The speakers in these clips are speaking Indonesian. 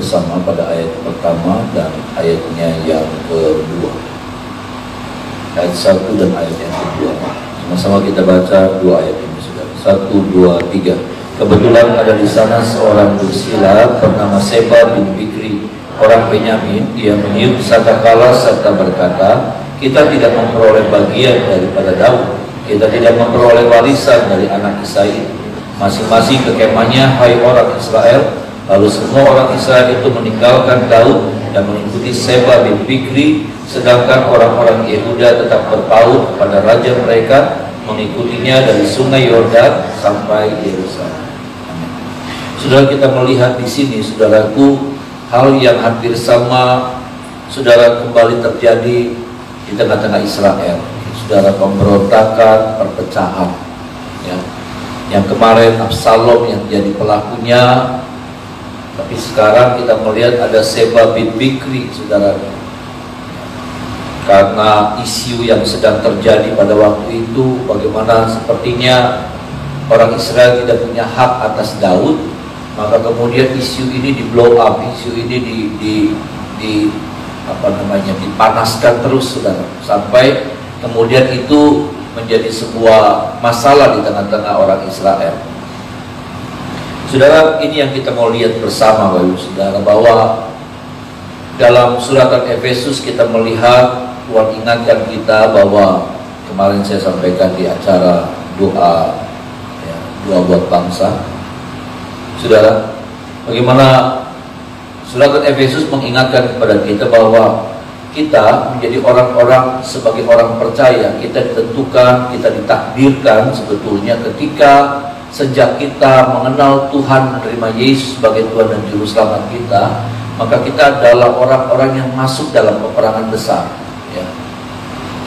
bersama pada ayat pertama dan ayatnya yang kedua. Ayat 1 dan ayat yang kedua. Sama-sama kita baca dua ayat ini, saudara. 1, 2, 3. Kebetulan ada di sana seorang bersila bernama Seba bin Bikri, orang Benyamin. Dia meniup sangkakala serta berkata, kita tidak memperoleh bagian daripada Daud, kita tidak memperoleh warisan dari anak Isai. Masing-masing ke kemahnya, hai orang Israel. Lalu semua orang Israel itu meninggalkan Daud dan mengikuti Seba bin Bikri, sedangkan orang-orang Yehuda tetap berpaut kepada raja mereka, mengikutinya dari sungai Yordan sampai Yerusalem. Saudara, kita melihat di sini, saudaraku, hal yang hampir sama, saudara, kembali terjadi di tengah-tengah Israel. Saudara, pemberontakan, perpecahan, ya. Yang kemarin Absalom yang jadi pelakunya, tapi sekarang kita melihat ada Seba bin Bikri, saudara. Karena isu yang sedang terjadi pada waktu itu, bagaimana sepertinya orang Israel tidak punya hak atas Daud, maka kemudian isu ini di blow up, isu ini dipanaskan terus, saudara, sampai kemudian itu menjadi sebuah masalah di tengah-tengah orang Israel. Saudara, ini yang kita mau lihat bersama, Bapak Saudara, bahwa dalam suratan Efesus kita melihat Tuhan ingatkan kita bahwa kemarin saya sampaikan di acara doa, ya, doa buat bangsa. Saudara, bagaimana suratan Efesus mengingatkan kepada kita bahwa kita menjadi orang-orang sebagai orang percaya. Kita ditentukan, kita ditakdirkan sebetulnya ketika sejak kita mengenal Tuhan, menerima Yesus sebagai Tuhan dan Juru Selamat kita, maka kita adalah orang-orang yang masuk dalam peperangan besar, ya.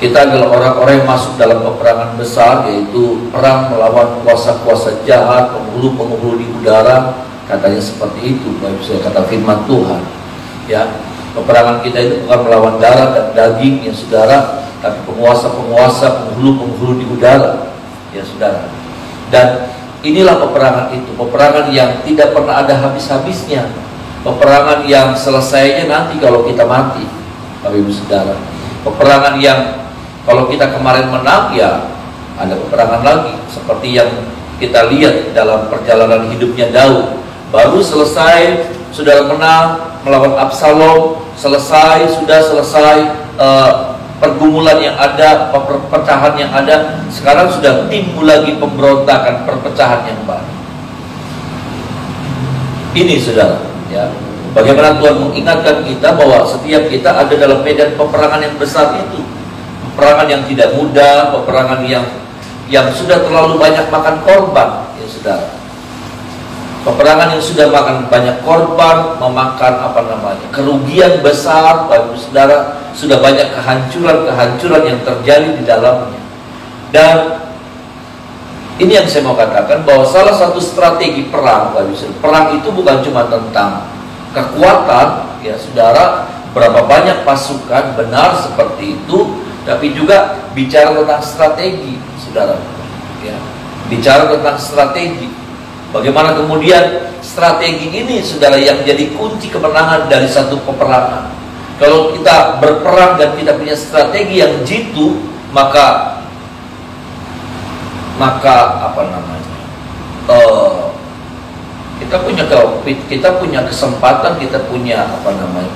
Kita adalah orang-orang yang masuk dalam peperangan besar, yaitu perang melawan kuasa-kuasa jahat, penghulu-penghulu di udara, katanya seperti itu, Bapak saya kata firman Tuhan, ya. Peperangan kita itu bukan melawan darah dan daging, ya saudara, tapi penguasa-penguasa, penghulu-penghulu di udara, ya saudara. Dan inilah peperangan itu, peperangan yang tidak pernah ada habis-habisnya, peperangan yang selesainya nanti kalau kita mati, Bapak Ibu Saudara. Peperangan yang kalau kita kemarin menang, ya ada peperangan lagi, seperti yang kita lihat dalam perjalanan hidupnya Daud. Baru selesai, saudara menang melawan Absalom, selesai pergumulan yang ada, perpecahan yang ada. Sekarang sudah timbul lagi pemberontakan, perpecahan yang baru. Ini saudara, ya, bagaimana Tuhan mengingatkan kita bahwa setiap kita ada dalam medan peperangan yang besar itu, peperangan yang tidak mudah, peperangan yang sudah terlalu banyak makan korban, ya saudara. Peperangan yang sudah makan banyak korban, memakan kerugian besar, Bapak Saudara, sudah banyak kehancuran yang terjadi di dalamnya. Dan ini yang saya mau katakan, bahwa salah satu strategi perang, Bapak Saudara, perang itu bukan cuma tentang kekuatan, ya saudara, berapa banyak pasukan, benar seperti itu, tapi juga bicara tentang strategi, saudara, ya, bicara tentang strategi. Bagaimana kemudian strategi ini, saudara, yang jadi kunci kemenangan dari satu peperangan. Kalau kita berperang dan kita punya strategi yang jitu, maka kita punya kesempatan, kita punya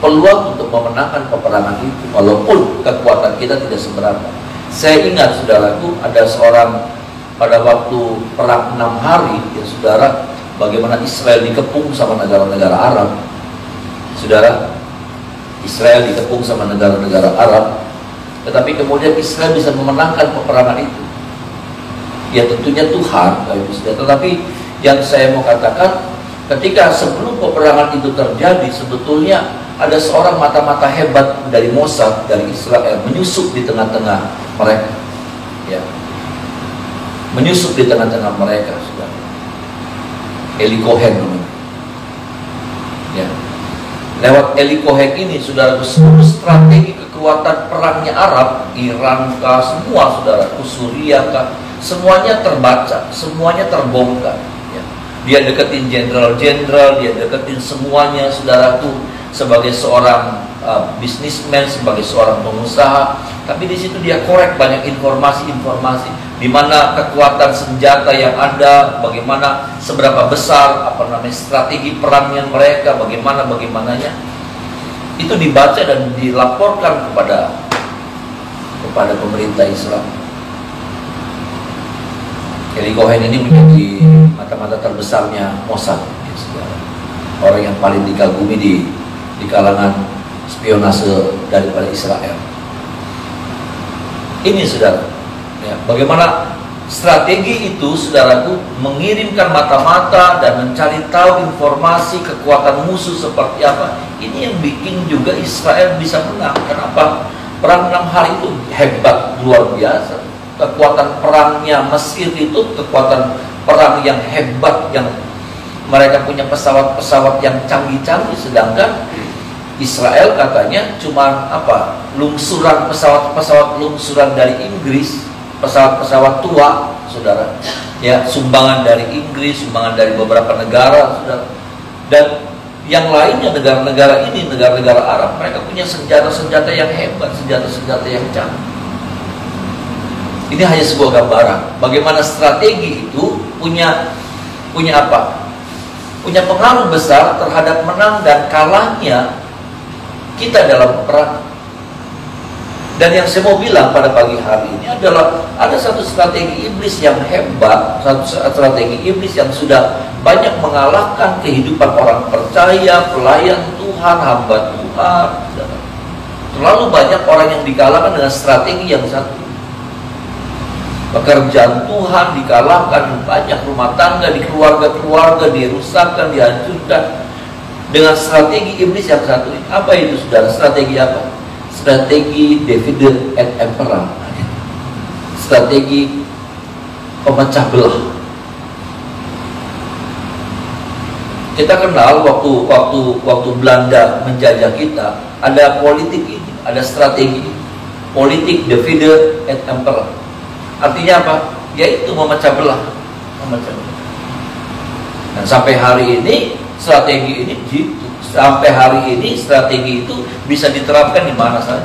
peluang untuk memenangkan peperangan itu, walaupun kekuatan kita tidak seberapa. Saya ingat, saudaraku, ada seorang pada waktu perang 6 hari, ya saudara, bagaimana Israel dikepung sama negara-negara Arab, saudara. Israel dikepung sama negara-negara Arab, tetapi kemudian Israel bisa memenangkan peperangan itu. Ya tentunya Tuhan, tetapi yang saya mau katakan, ketika sebelum peperangan itu terjadi, sebetulnya ada seorang mata-mata hebat dari Mossad, dari Israel, menyusup di tengah-tengah mereka, ya, menyusup di tengah-tengah mereka, saudara. Eli Cohen namanya, ya. Lewat Eli Cohen ini, saudara, seluruh strategi kekuatan perangnya Arab, Iran kah, semua, saudara, Suriah kah, semuanya terbaca, semuanya terbongkar, ya. Dia deketin jenderal-jenderal, dia deketin semuanya, saudaraku, sebagai seorang bisnismen, sebagai seorang pengusaha. Tapi di situ dia korek banyak informasi-informasi, di mana kekuatan senjata yang ada, bagaimana seberapa besar strategi perangnya mereka, bagaimananya. Itu dibaca dan dilaporkan kepada pemerintah Israel. Eli Cohen ini menjadi mata-mata terbesarnya Mossad, ya, saudara. Orang yang paling dikagumi di kalangan spionase daripada Israel. Ini, saudara, ya, bagaimana strategi itu, saudaraku, mengirimkan mata-mata dan mencari tahu informasi kekuatan musuh seperti apa. Ini yang bikin juga Israel bisa menang. Kenapa? Perang 6 hari itu hebat, luar biasa. Kekuatan perangnya Mesir itu kekuatan perang yang hebat, yang mereka punya pesawat-pesawat yang canggih-canggih, sedangkan Israel katanya cuma lungsuran pesawat-pesawat lungsuran dari Inggris, pesawat-pesawat tua, saudara, ya, sumbangan dari Inggris, sumbangan dari beberapa negara, saudara. Dan yang lainnya, negara-negara ini, negara-negara Arab, mereka punya senjata-senjata yang hebat, senjata-senjata yang canggih. Ini hanya sebuah gambaran bagaimana strategi itu punya pengaruh besar terhadap menang dan kalahnya kita dalam perang. Dan yang saya mau bilang pada pagi hari ini adalah ada satu strategi iblis yang hebat, satu strategi iblis yang sudah banyak mengalahkan kehidupan orang percaya, pelayan Tuhan, hamba Tuhan. Terlalu banyak orang yang dikalahkan dengan strategi yang satu. Pekerjaan Tuhan dikalahkan, banyak rumah tangga di keluarga-keluarga dirusakkan, dihancurkan dengan strategi iblis yang satu ini. Apa itu, saudara? Strategi apa? Strategi divide and emperor. Strategi pemecah belah. Kita kenal waktu Belanda menjajah kita, ada politik ini, ada strategi politik divide and emperor. Artinya apa? Yaitu memecah belah. Dan sampai hari ini strategi ini gitu. Sampai hari ini strategi itu bisa diterapkan di mana saja.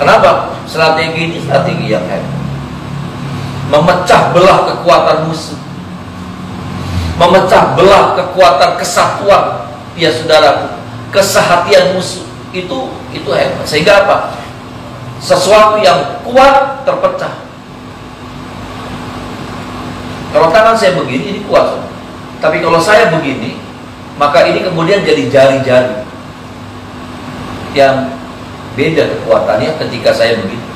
Kenapa? Strategi ini strategi yang hebat. Memecah belah kekuatan musuh. Memecah belah kekuatan kesatuan. Ya, saudara, kesehatian musuh itu hebat. Sehingga apa? Sesuatu yang kuat terpecah. Kalau tangan saya begini, ini kuat. Tapi kalau saya begini, maka ini kemudian jadi jari-jari yang beda kekuatannya ketika saya begini.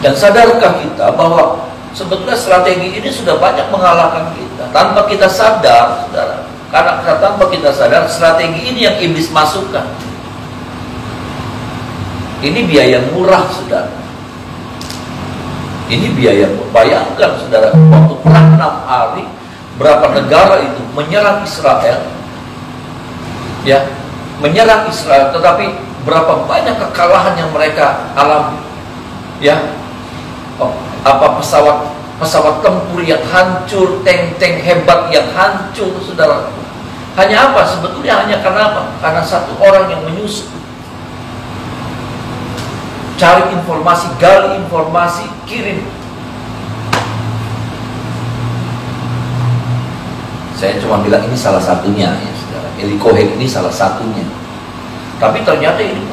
Dan sadarkah kita bahwa sebetulnya strategi ini sudah banyak mengalahkan kita tanpa kita sadar, saudara. Karena tanpa kita sadar, strategi ini yang iblis masukkan. Ini biaya murah, saudara. Ini biaya, bayangkan, saudara, waktu perang 6 hari, berapa negara itu menyerang Israel, ya, menyerang Israel, tetapi berapa banyak kekalahan yang mereka alami, ya, pesawat tempur yang hancur, tank-tank hebat yang hancur, saudara. Hanya apa? Sebetulnya hanya karena apa? Karena satu orang yang menyusup, cari informasi, gali informasi, kirim. Saya cuma bilang ini salah satunya, ya, saudara. Eli Cohen ini salah satunya. Tapi ternyata ini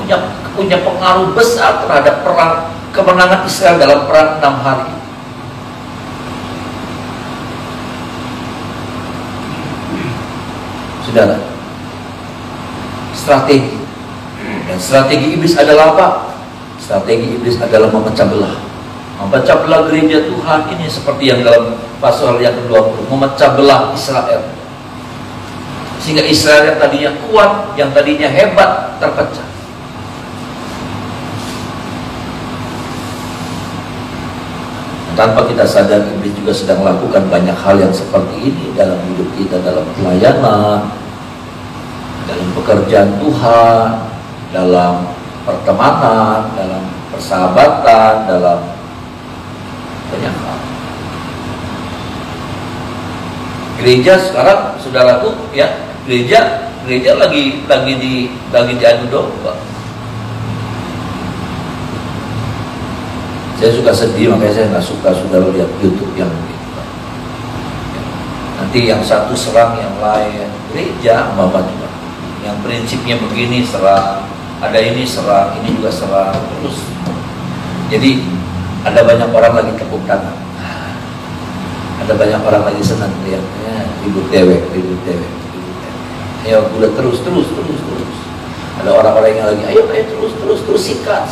punya pengaruh besar terhadap perang, kemenangan Israel dalam perang 6 hari. Saudara, strategi. Dan strategi iblis adalah apa? Strategi iblis adalah memecah belah. Memecah belah gereja Tuhan ini seperti yang dalam pasal yang ke-20, memecah belah Israel. Sehingga Israel yang tadinya kuat, yang tadinya hebat, terpecah. Tanpa kita sadar, iblis juga sedang melakukan banyak hal yang seperti ini dalam hidup kita, dalam pelayanan, dalam pekerjaan Tuhan, dalam pertemanan, dalam persahabatan, dalam Gereja sekarang, saudaraku, ya, gereja lagi diadu domba. Saya suka sedih, makanya saya nggak suka saudara lihat YouTube yang begitu. Nanti yang satu serang yang lain. Gereja Bapak juga, yang prinsipnya begini serang, ada ini serang, ini juga serang, terus. Jadi ada banyak orang lagi tepuk tangan, ada banyak orang lagi senang lihatnya ribut dewek. Ayo udah terus. Ada orang-orang yang lagi ayo terus sikat.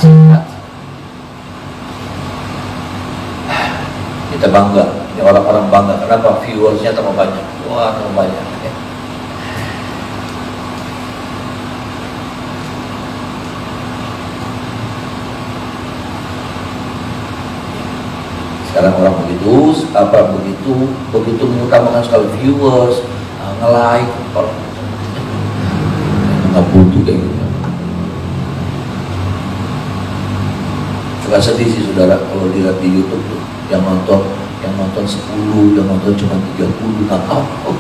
Kita bangga, ini orang-orang bangga. Kenapa? Viewersnya tambah banyak. Wah, tambah banyak. Ya. Sekarang orang begitu mengutamakan sekali viewers, nge-like, orang nggak butuh kayak gitu. Suka sedih sih saudara kalau dilihat di YouTube tuh, yang nonton 10, yang nonton cuma 30, nggak apa-apa.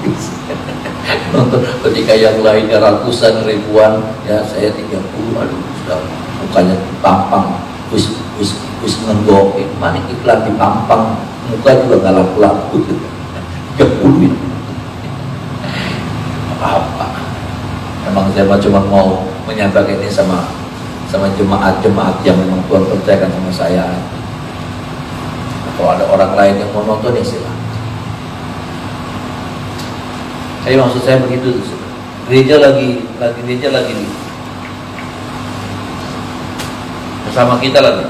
Nonton ketika yang lainnya ratusan, ribuan, ya saya 30, aduh sudah mukanya pampang, wis ngenggok, mana iklan di pampang, muka juga nggak laku-laku. 30 apa? Memang saya cuma mau menyampaikan ini sama jemaat-jemaat yang memang Tuhan percayakan sama saya. Kalau ada orang lain yang mau nonton ya silakan. Maksud saya begitu. Gereja lagi bersama kita lagi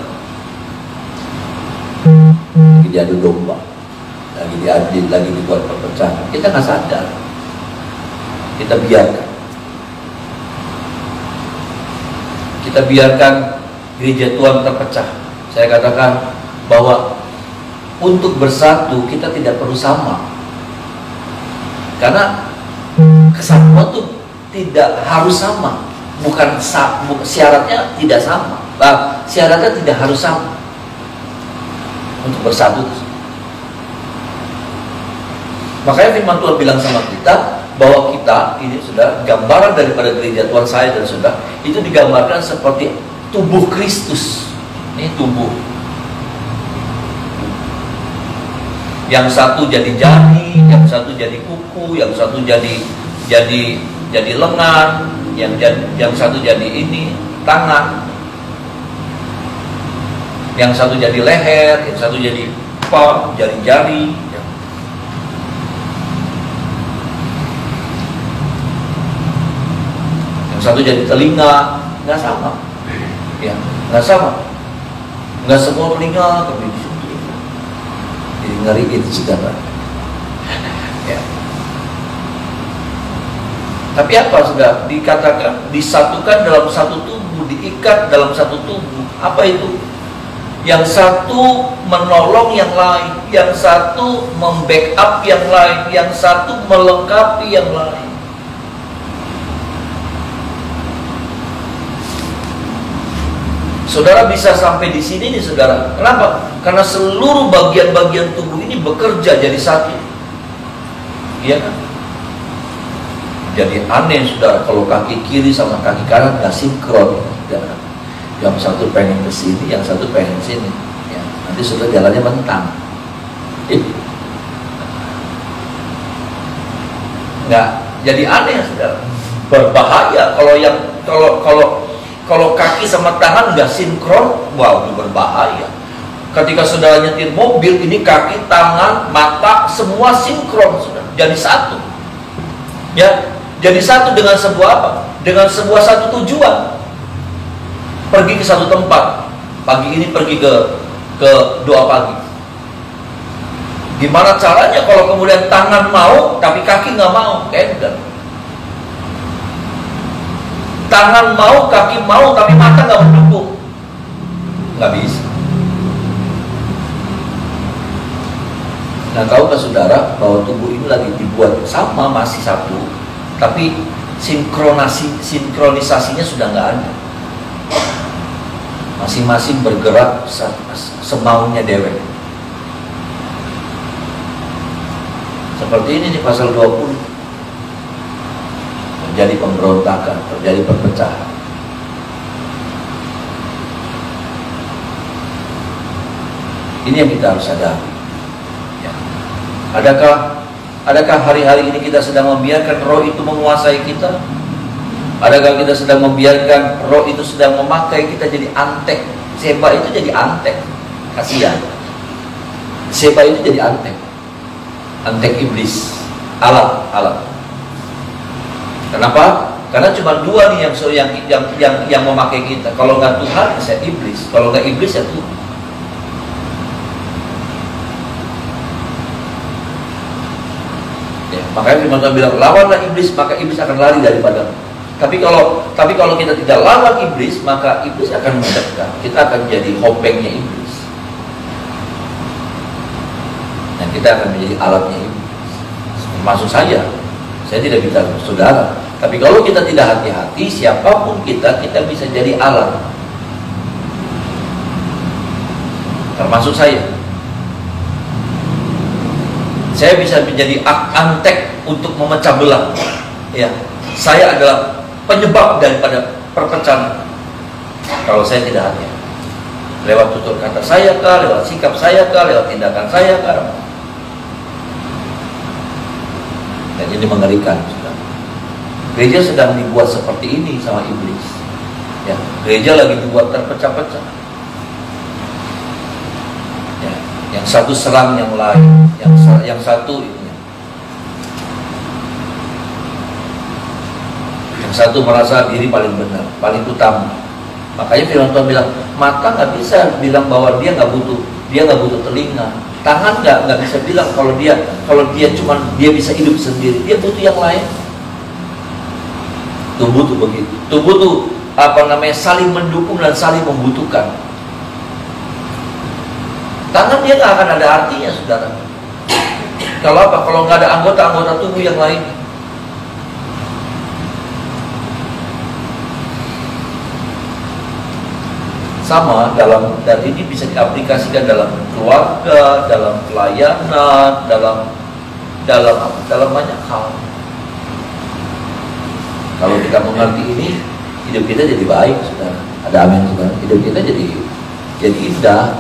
diadu domba, lagi diadil, lagi dibuat perpecahan. Kita nggak sadar, kita biarkan gereja Tuhan terpecah. Saya katakan bahwa untuk bersatu kita tidak perlu sama, karena kesatuan itu tidak harus sama, bukan syaratnya tidak sama. Syaratnya tidak harus sama untuk bersatu. Makanya firman Tuhan bilang sama kita bahwa kita ini sudah gambaran daripada gereja Tuhan, saya dan saudara itu digambarkan seperti tubuh Kristus. Ini tubuh. Yang satu jadi jari, yang satu jadi kuku, yang satu jadi lengan, yang satu jadi ini tangan, yang satu jadi leher, yang satu jadi jari-jari. Satu jadi telinga, nggak sama, ya, nggak sama, nggak semua telinga, tapi jadi ngeriin saudara. Ya. Tapi apa sudah dikatakan disatukan dalam satu tubuh, diikat dalam satu tubuh? Apa itu? Yang satu menolong yang lain, yang satu membackup yang lain, yang satu melengkapi yang lain. Saudara bisa sampai di sini nih saudara. Kenapa? Karena seluruh bagian-bagian tubuh ini bekerja jadi satu. Iya kan? Jadi aneh saudara kalau kaki kiri sama kaki kanan nggak sinkron. Saudara. Yang satu pengen ke sini, yang satu pengen ke sini. Ya, nanti saudara jalannya mentang. Nggak. Jadi aneh saudara. Berbahaya kalau kaki sama tangan nggak sinkron, wow, itu berbahaya. Ketika saudara nyetir mobil, ini kaki, tangan, mata, semua sinkron, saudara. Jadi satu. Ya, jadi satu dengan sebuah apa? Dengan sebuah satu tujuan. Pergi ke satu tempat. Pagi ini pergi ke doa pagi. Gimana caranya kalau kemudian tangan mau, tapi kaki nggak mau? Enggak. Tangan mau, kaki mau, tapi mata nggak mendukung, nggak bisa. Nah, tahukah saudara bahwa tubuh ini lagi dibuat sama, masih satu, tapi sinkronisasinya sudah nggak ada. Masing-masing bergerak semaunya dewek. Seperti ini di pasal 20. Terjadi pemberontakan, terjadi perpecahan. Ini yang kita harus sadari. Ya. Adakah hari-hari ini kita sedang membiarkan roh itu menguasai kita? Adakah kita sedang membiarkan roh itu sedang memakai kita jadi antek? Seba itu jadi antek. Kasihan. Seba itu jadi antek. Antek iblis. Alat. Kenapa? Karena cuma dua nih yang memakai kita. Kalau nggak Tuhan, saya iblis. Kalau nggak iblis, ya Tuhan. Ya, makanya firman Tuhan bilang, lawanlah iblis, maka iblis akan lari daripada. Tapi kalau kita tidak lawan iblis, maka iblis akan mendekat. Kita akan jadi hopengnya iblis. Dan kita akan menjadi alatnya iblis. Maksud saya tidak bicara saudara. Tapi kalau kita tidak hati-hati, siapapun kita bisa jadi alat. Termasuk saya. Saya bisa menjadi antek untuk memecah belah. Ya, saya adalah penyebab daripada perpecahan. Kalau saya tidak hati-hati, lewat tutur kata saya kah, lewat sikap saya kah, lewat tindakan saya kah. Dan ini mengerikan. Gereja sedang dibuat seperti ini sama iblis. Ya, gereja lagi dibuat terpecah-pecah. Ya, yang satu serang yang lain, yang satu ini. Yang satu merasa diri paling benar, paling utama. Makanya firman Tuhan bilang, mata nggak bisa bilang bahwa dia nggak butuh telinga. Tangan nggak bisa bilang kalau dia bisa hidup sendiri. Dia butuh yang lain. Tubuh tuh begitu. Tubuh tuh saling mendukung dan saling membutuhkan. Tangan dia nggak akan ada artinya, saudara. Kalau apa? Kalau nggak ada anggota tubuh yang lain. Sama dan ini bisa diaplikasikan dalam keluarga, dalam pelayanan, dalam banyak hal. Kalau kita mengerti ini, hidup kita jadi baik, saudara. Ada amin, saudara. Hidup kita jadi indah.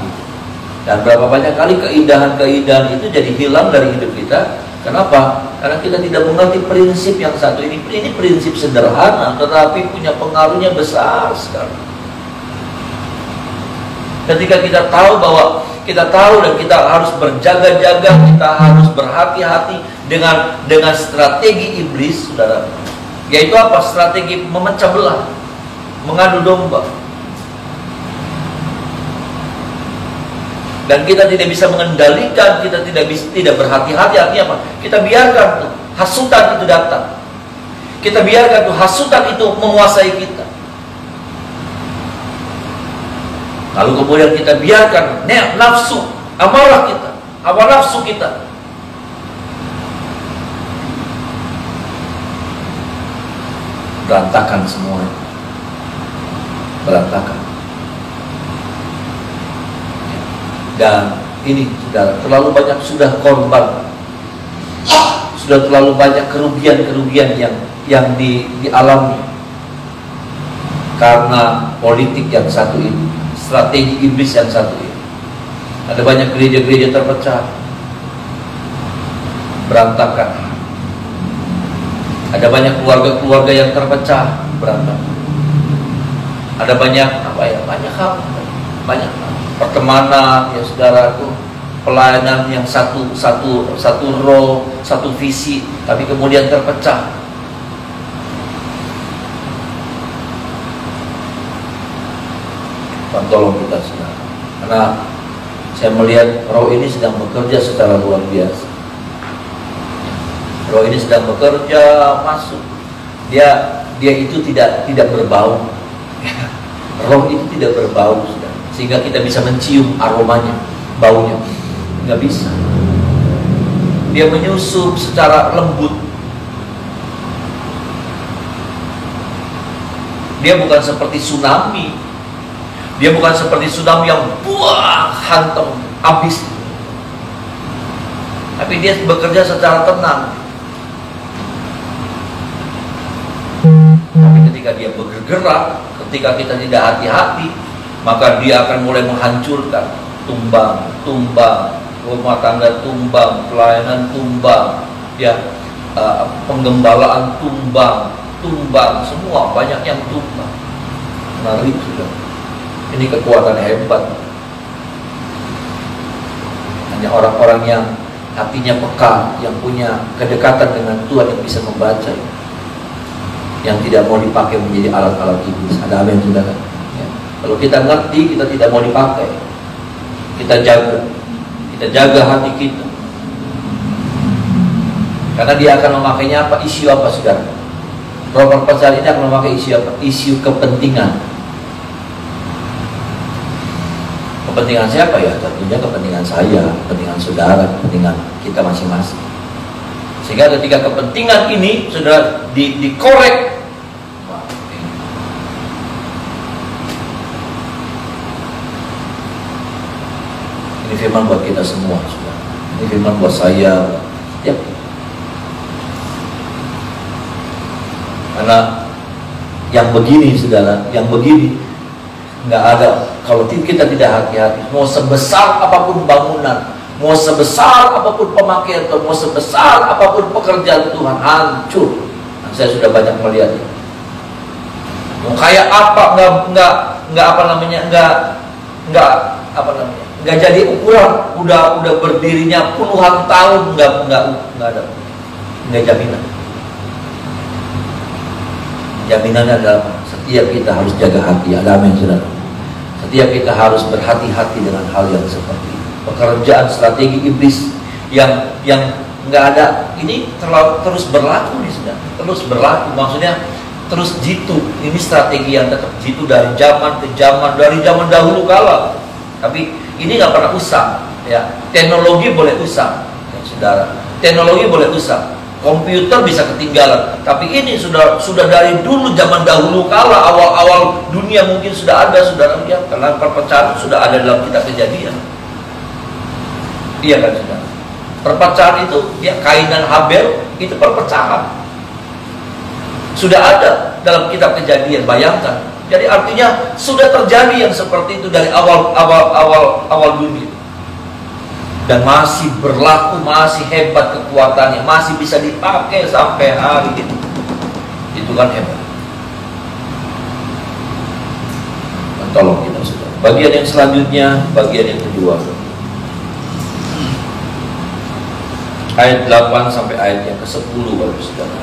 Dan berapa banyak kali keindahan itu jadi hilang dari hidup kita. Kenapa? Karena kita tidak mengerti prinsip yang satu ini. Ini prinsip sederhana, tetapi punya pengaruhnya besar sekali. Ketika kita tahu dan kita harus berjaga-jaga, kita harus berhati-hati dengan strategi iblis, saudara. Yaitu apa? Strategi memecah belah, mengadu domba. Dan kita tidak bisa mengendalikan, kita tidak berhati-hati. Artinya apa? Kita biarkan tuh hasutan itu datang. Kita biarkan tuh hasutan itu menguasai kita. Lalu kemudian kita biarkan nafsu, amarah kita, hawa nafsu kita. Berantakan semua. Berantakan. Dan ini saudara, terlalu banyak sudah korban. Sudah terlalu banyak kerugian yang dialami karena politik yang satu ini. Strategi iblis yang satu ini. Ada banyak gereja-gereja terpecah, berantakan. Ada banyak keluarga-keluarga yang terpecah, berantakan. Ada banyak banyak hal, pertemanan ya saudaraku, pelayanan yang satu roh, satu visi, tapi kemudian terpecah. Tolong kita saudara, karena saya melihat roh ini sedang bekerja secara luar biasa. Roh ini sedang bekerja masuk. Dia itu tidak berbau. Roh itu tidak berbau, saudara. Sehingga kita bisa mencium aromanya, baunya. Nggak bisa. Dia menyusup secara lembut. Dia bukan seperti tsunami. Dia bukan seperti tsunami yang hantam, habis. tapi dia bekerja secara tenang. Tapi ketika dia bergerak, ketika kita tidak hati-hati, maka dia akan mulai menghancurkan. Tumbang, rumah tangga tumbang, pelayanan tumbang, ya, penggembalaan tumbang, semua banyak yang tumbang. Ngeri sudah. Ini kekuatan hebat. Hanya orang-orang yang hatinya peka, yang punya kedekatan dengan Tuhan, yang bisa membaca, yang tidak mau dipakai menjadi alat-alat iblis. Ada amin, saudara? Ya. Kalau kita ngerti, kita tidak mau dipakai. Kita jaga hati kita. Karena dia akan memakainya apa? Isu apa, saudara? Roh perpecahan ini akan memakai isu apa? Isu kepentingan. Kepentingan siapa ya? Tentunya kepentingan saya, kepentingan saudara, kepentingan kita masing-masing. Sehingga ketika kepentingan ini sudah dikorek, ini firman buat kita semua, saudara. Ini firman buat saya. Ya. Karena yang begini, saudara, yang begini nggak ada kalau kita tidak hati-hati. Mau sebesar apapun bangunan, mau sebesar apapun pemakaian Tuhan, mau sebesar apapun pekerjaan Tuhan, hancur. Nah, saya sudah banyak melihat. Mau kayak apa, nggak jadi ukuran. Udah berdirinya puluhan tahun, nggak ada, nggak jaminan. Jaminannya adalah setiap kita harus jaga hati. Ada amin, saudara. Setiap kita harus berhati-hati dengan hal yang seperti ini. Pekerjaan strategi iblis yang nggak ada ini terus berlaku nih, saudara. Terus berlaku, maksudnya terus jitu. Ini strategi yang tetap jitu dari zaman ke zaman, dari zaman dahulu kala. Tapi ini nggak pernah usang. Ya, teknologi boleh usang, ya, saudara. Teknologi boleh usang. Komputer bisa ketinggalan, tapi ini sudah dari dulu zaman dahulu kala, awal dunia mungkin sudah ada, saudara, ya, karena perpecahan sudah ada dalam kitab Kejadian. Iya kan, saudara? Perpecahan itu, ya, Kain dan Habel itu perpecahan. Sudah ada dalam kitab Kejadian, bayangkan. Jadi artinya sudah terjadi yang seperti itu dari awal dunia. Dan masih berlaku, masih hebat kekuatannya, masih bisa dipakai sampai hari ini. Itu kan hebat. Dan tolong kita, saudara. Bagian yang selanjutnya, bagian yang kedua, ayat 8 sampai ayat yang ke-10, Bapak saudara.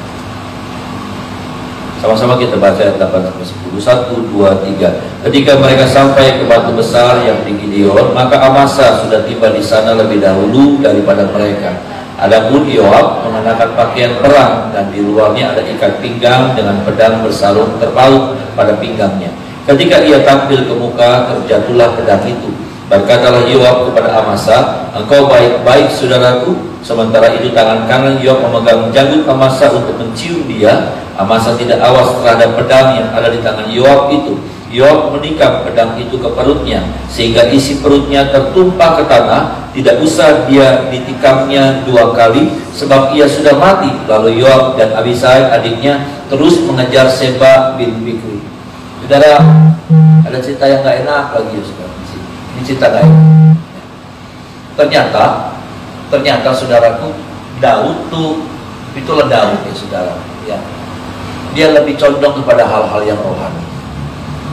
Sama-sama kita baca ayat 8 sampai 10. 1, 2, 3. Ketika mereka sampai ke batu besar yang di Gideon, maka Amasa sudah tiba di sana lebih dahulu daripada mereka. Adapun Yoab mengenakan pakaian perang, dan di luarnya ada ikat pinggang dengan pedang bersarung terpaut pada pinggangnya. Ketika ia tampil ke muka, terjatuhlah pedang itu. Berkatalah Yoab kepada Amasa, "Engkau baik-baik, saudaraku." Sementara itu tangan kanan Yoab memegang janggut Amasa untuk mencium dia. Amasa tidak awas terhadap pedang yang ada di tangan Yoab itu. Yoab menikam pedang itu ke perutnya, sehingga isi perutnya tertumpah ke tanah. Tidak usah dia ditikamnya 2 kali, sebab ia sudah mati. Lalu Yoab dan Abisai adiknya terus mengejar Seba bin Bikri. Saudara, ada cerita yang gak enak lagi ya, saudara. Ini cerita gak enak. Ternyata saudaraku, Daud tuh, itulah Daud ya, saudara. Ya. Dia lebih condong kepada hal-hal yang rohani.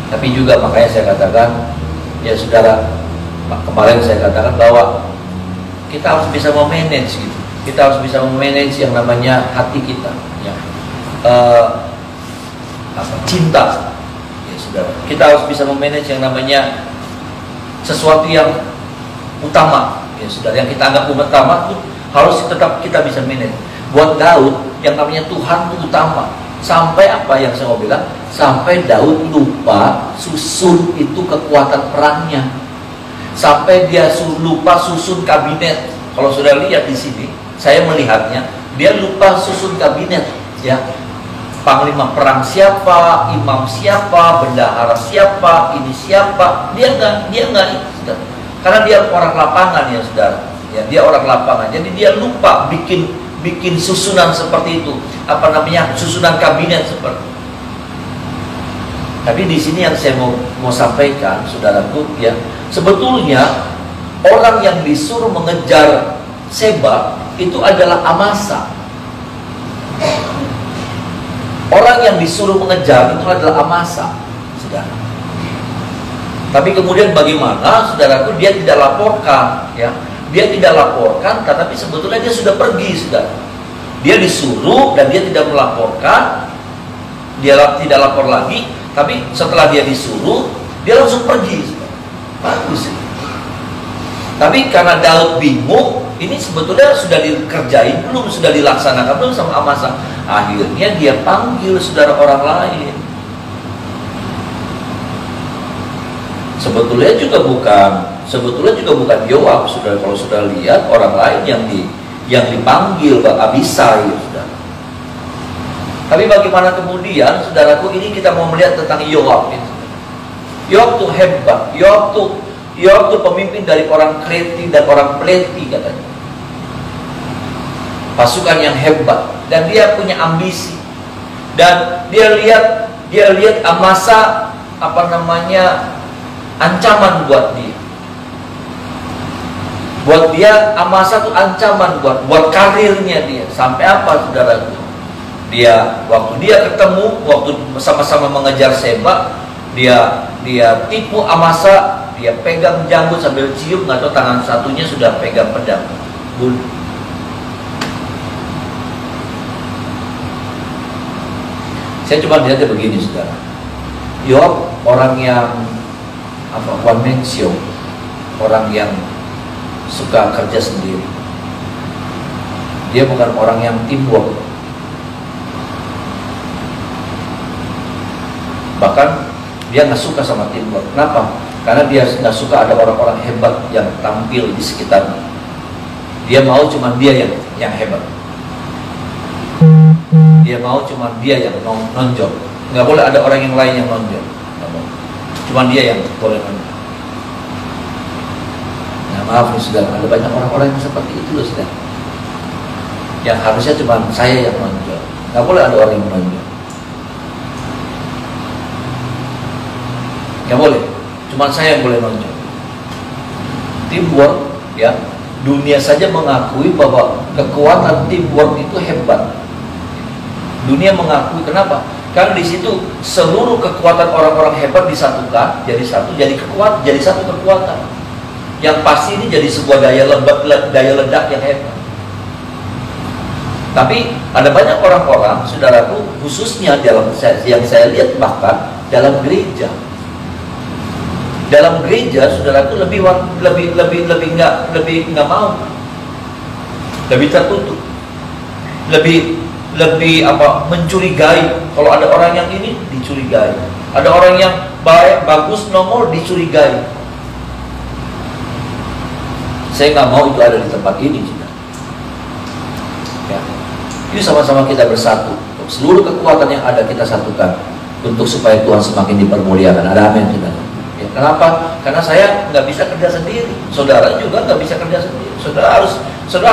Tapi juga makanya saya katakan, ya saudara, kemarin saya katakan bahwa kita harus bisa memanage gitu. Kita harus bisa memanage yang namanya hati kita, ya. Cinta, ya saudara. Kita harus bisa memanage yang namanya sesuatu yang utama, ya saudara. Yang kita anggap utama itu harus tetap kita bisa manage. Buat Daud, yang namanya Tuhan itu utama. Sampai apa yang saya mau bilang, sampai Daud lupa susun itu kekuatan perangnya. Sampai dia lupa susun kabinet. Kalau sudah lihat di sini, saya melihatnya, dia lupa susun kabinet, ya. Panglima perang siapa, imam siapa, bendahara siapa, ini siapa. Dia enggak, karena dia orang lapangan ya, saudara. ya, dia orang lapangan. Jadi dia lupa bikin susunan seperti itu, apa namanya, susunan kabinet seperti itu. Tapi di sini yang saya mau sampaikan, saudaraku, ya, sebetulnya orang yang disuruh mengejar Seba itu adalah Amasa. Orang yang disuruh mengejar itu adalah Amasa, saudara. Tapi kemudian bagaimana, saudaraku, dia tidak laporkan, ya. Dia tidak laporkan, tetapi sebetulnya dia sudah pergi, saudara. Dia disuruh dan dia tidak melaporkan, dia tidak lapor lagi. Tapi setelah dia disuruh, dia langsung pergi, saudara. Bagus sih. Tapi karena Daud bingung, ini sebetulnya sudah dikerjain belum, sudah dilaksanakan belum sama Amasa. Akhirnya dia panggil saudara orang lain. Sebetulnya juga bukan Yoab, saudara. Kalau sudah lihat orang lain yang dipanggil, Abisai, saudara. Tapi bagaimana kemudian, saudaraku, ini kita mau melihat tentang Yoab itu. Yoab tuh hebat. Yoab tuh pemimpin dari orang Kreti dan orang Pleti, katanya. Pasukan yang hebat, dan dia punya ambisi. Dan dia lihat Amasa, apa namanya, ancaman buat dia. Buat dia Amasa tuh ancaman buat karirnya dia. Sampai apa, saudaraku? Waktu dia ketemu, waktu sama-sama mengejar Seba, dia tipu Amasa, dia pegang janggut sambil cium, nggak tahu tangan satunya sudah pegang pedang. Saya cuma lihatnya begini, saudara. Yoab orang yang one man show, orang yang suka kerja sendiri. Dia bukan orang yang teamwork. Bahkan dia nggak suka sama teamwork. Kenapa? Karena dia nggak suka ada orang-orang hebat yang tampil di sekitarnya. Dia mau cuma dia yang hebat. Dia mau cuma dia yang nonjol. Nggak boleh ada orang yang lain yang nonjol. Cuma dia yang boleh nonjol. Nah, maaf nih, saudara, ada banyak orang-orang yang seperti itu loh, saudara. Yang harusnya cuma saya yang nonjol. Nggak boleh ada orang yang nonjol. Nggak boleh. Cuma saya yang boleh nonjol. Teamwork, ya. Dunia saja mengakui bahwa kekuatan teamwork itu hebat. Dunia mengakui, kenapa? Karena di situ seluruh kekuatan orang-orang hebat disatukan, jadi satu kekuatan. Yang pasti ini jadi sebuah daya ledak yang hebat. Tapi ada banyak orang-orang, saudaraku, khususnya yang saya lihat bahkan dalam gereja. Dalam gereja, saudaraku, lebih nggak mau, lebih tertutup, lebih mencurigai. Kalau ada orang yang ini dicurigai, ada orang yang bagus nongol dicurigai. Saya nggak mau itu ada di tempat ini, saudara. Ya. Yuk sama-sama kita bersatu. Seluruh kekuatan yang ada kita satukan untuk supaya Tuhan semakin dipermuliakan. Ada amin, saudara. Ya, kenapa? Karena saya nggak bisa kerja sendiri. Saudara juga nggak bisa kerja sendiri. Saudara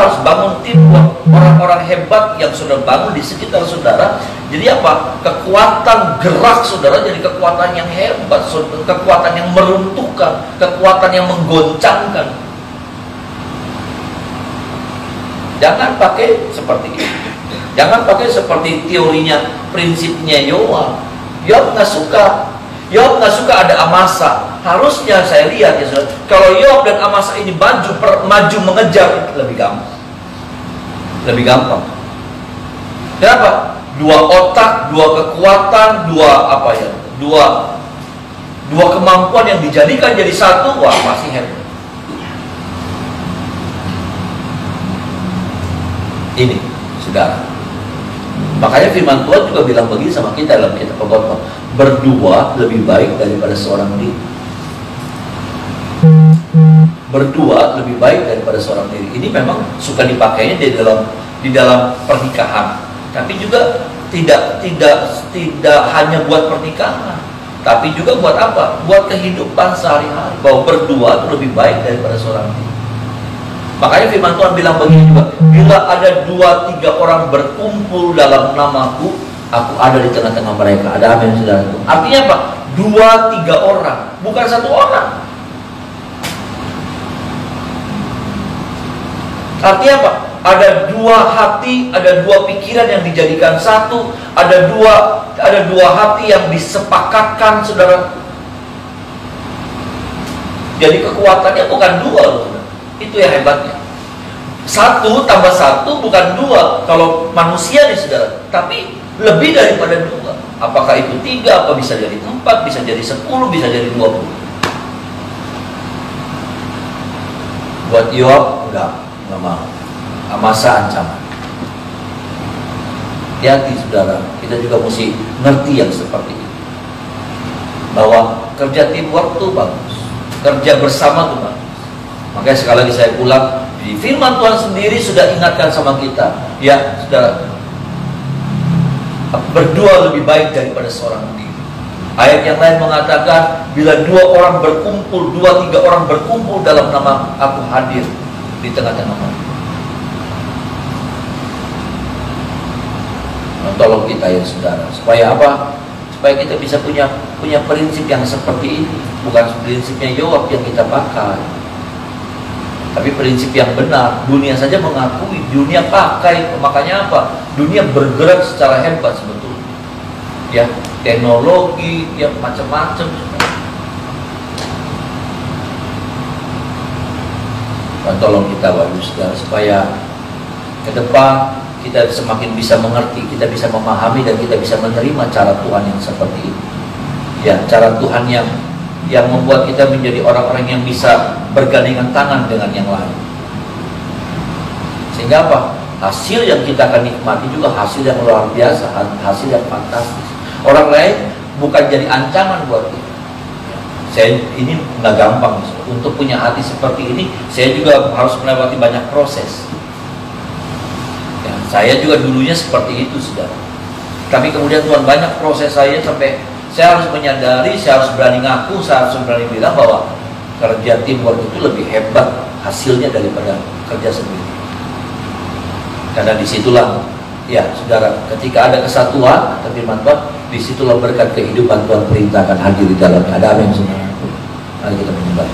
harus bangun tim orang-orang hebat yang sudah bangun di sekitar saudara. Jadi apa? Kekuatan gerak saudara jadi kekuatan yang hebat, kekuatan yang meruntuhkan, kekuatan yang menggoncangkan. Jangan pakai seperti ini. Jangan pakai seperti teorinya, prinsipnya Yoab. Yoab nggak suka ada Amasa. Harusnya saya lihat ya saudara, kalau Yoab dan Amasa ini maju mengejar, itu lebih gampang. Kenapa? Dua otak, dua kekuatan, dua kemampuan yang dijadikan jadi satu, wah masih hebat. Ini, saudara. Makanya firman Tuhan juga bilang begini sama kita dalam kitab Pengkhotbah, berdua lebih baik daripada seorang diri. Berdua lebih baik daripada seorang diri. Ini memang suka dipakainya di dalam pernikahan, tapi juga tidak hanya buat pernikahan, tapi juga buat apa? Buat kehidupan sehari-hari. Bahwa berdua itu lebih baik daripada seorang diri. Makanya firman Tuhan bilang begini juga, bila ada 2-3 orang berkumpul dalam namaku, aku ada di tengah-tengah mereka. Ada amin, saudara. Artinya apa? 2-3 orang, bukan 1 orang. Artinya apa? Ada 2 hati, ada 2 pikiran yang dijadikan satu, ada dua hati yang disepakatkan, saudara. Jadi kekuatannya bukan 2, saudara. Itu yang hebatnya. 1 tambah 1 bukan 2 kalau manusia nih, saudara, tapi lebih daripada 2. Apakah itu 3, apa bisa jadi 4, bisa jadi 10, bisa jadi 20. Buat Yoab, enggak mau. Masa ancaman. Hati-hati, saudara, kita juga mesti ngerti yang seperti itu, bahwa kerja teamwork itu bagus, kerja bersama itu bagus. Makanya sekali lagi saya ulang, di firman Tuhan sendiri sudah ingatkan sama kita, ya saudara, berdua lebih baik daripada seorang diri. Ayat yang lain mengatakan, bila 2 orang berkumpul, 2-3 orang berkumpul dalam nama aku, hadir di tengah-tengah mereka. Tolong kita ya saudara, supaya apa? Supaya kita bisa punya prinsip yang seperti ini. Bukan prinsipnya Yoab yang kita pakai, tapi prinsip yang benar. Dunia saja mengakui, dunia pakai. Makanya apa? Dunia bergerak secara hebat sebetulnya, ya, teknologi, ya, macam-macam. Dan tolong kita Bapak saudara, supaya ke depan kita semakin bisa mengerti, kita bisa memahami, dan kita bisa menerima cara Tuhan yang seperti ini. Ya, cara Tuhan yang membuat kita menjadi orang-orang yang bisa bergandengan tangan dengan yang lain. Sehingga apa? Hasil yang kita akan nikmati juga hasil yang luar biasa, hasil yang fantastis. Orang lain bukan jadi ancaman buat kita. Saya ini nggak gampang. Untuk punya hati seperti ini, saya juga harus melewati banyak proses. Saya juga dulunya seperti itu, saudara. Tapi kemudian Tuhan banyak proses saya sampai saya harus menyadari, saya harus berani ngaku, saya harus berani bilang bahwa kerja teamwork itu lebih hebat hasilnya daripada kerja sendiri. Karena disitulah, ya saudara, ketika ada kesatuan, firman Tuhan, disitulah berkat kehidupan Tuhan perintahkan hadir di dalamnya. Ada amin, saudara. Mari kita menyembah.